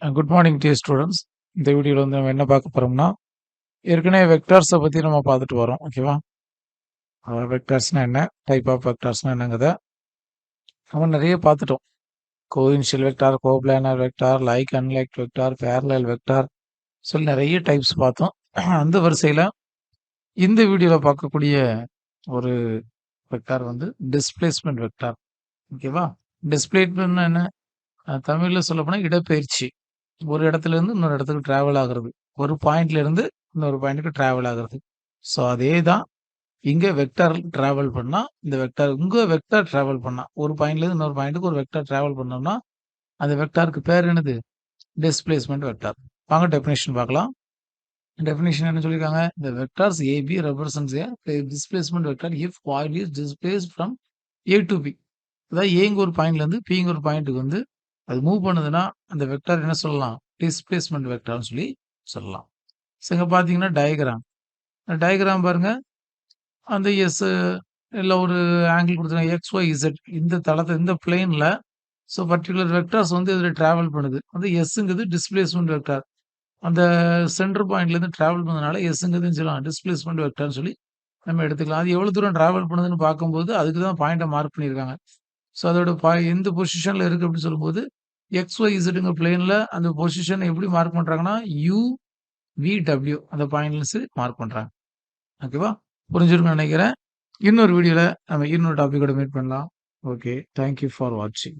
Good morning dear students. இந்த வீடியோவில் வந்து நம்ம என்ன பார்க்க போகிறோம்னா, ஏற்கனவே வெக்டார்ஸை பற்றி நம்ம பார்த்துட்டு வரோம். ஓகேவா? வெக்டார்ஸ்னால் என்ன, டைப் ஆஃப் வெக்டார்ஸ்னால் என்னங்கிறத நம்ம நிறைய பார்த்துட்டோம். Coinitial vector, coplanar vector, like unlike vector, parallel vector சொல்லி நிறைய டைப்ஸ் பார்த்தோம். அந்த வரிசையில் இந்த வீடியோவில் பார்க்கக்கூடிய ஒரு வெக்டார் வந்து டிஸ்பிளேஸ்மெண்ட் வெக்டார். ஓகேவா? டிஸ்பிளேஸ்மெண்ட்னா என்ன? தமிழில் சொல்லப்போனால் இடப்பெயர்ச்சி. ஒரு இடத்துல இருந்து இன்னொரு இடத்துக்கு டிராவல் ஆகுறது. ஒரு பாயிண்ட்ல இருந்து இன்னொரு பாயிண்ட்டுக்கு டிராவல் ஆகுறது. ஸோ அதே தான் இங்க வெக்டார் டிராவல் பண்ணா, இந்த வெக்டார் டிராவல் பண்ணா, ஒரு பாயிண்ட்ல இருந்து இன்னொரு பாயிண்ட்டுக்கு ஒரு வெக்டார் டிராவல் பண்ணோம்னா, அந்த வெக்டாருக்கு பேர் என்னது? Displacement vector. வாங்க டெஃபினிஷன் பார்க்கலாம். டெஃபினிஷன் என்ன சொல்லியிருக்காங்க? The vectors AB represents a displacement vector if point is displaced from A to B. அதாவது ஏங்க ஒரு பாயிண்ட்ல இருந்து பிங்க ஒரு பாயிண்ட்டுக்கு வந்து அது மூவ் பண்ணுதுன்னா, அந்த வெக்டார் என்ன சொல்லலாம்? டிஸ்பிளேஸ்மெண்ட் வெக்டார்னு சொல்லி சொல்லலாம். ஸோ இங்க பார்த்தீங்கன்னா டயகிராம் பாருங்க. அந்த எஸ் இல்ல ஒரு ஆங்கிள் குடுத்துருக்காங்க. எக்ஸ், ஒய், இசட் இந்த தளத்த இந்த பிளேன்ல ஸோ பர்ட்டிகுலர் வெக்டார்ஸ் வந்து இதுல டிராவல் பண்ணுது. அந்த எஸ்ங்கிறது டிஸ்பிளேஸ்மெண்ட் வெக்டார். அந்த சென்டர் பாயிண்ட்லேருந்து டிராவல் பண்ணதுனால எஸ்ங்கிறது சொல்லலாம் டிஸ்பிளேஸ்மெண்ட் வெக்டார்னு சொல்லி நம்ம எடுத்துக்கலாம். அது எவ்வளோ தூரம் டிராவல் பண்ணுதுன்னு பார்க்கும்போது அதுக்கு தான் பாயிண்ட்ட மார்க் பண்ணியிருக்காங்க. ஸோ அதோட எந்த பொசிஷன்ல இருக்கு அப்படின்னு சொல்லும்போது, எக்ஸ், ஒய், இசட்ங்கிற பிளேன்ல அந்த பொசிஷன் எப்படி மார்க் பண்றாங்கன்னா, யூ, வி, டபிள்யூ அந்த பாயிண்ட்ஸ் மார்க் பண்றாங்க. ஓகேவா? புரிஞ்சிருக்கும்னு நினைக்கிறேன். இன்னொரு வீடியோல நம்ம இன்னொரு டாபிக்கோட மீட் பண்ணலாம். ஓகே. தேங்க் யூ ஃபார் வாட்சிங்.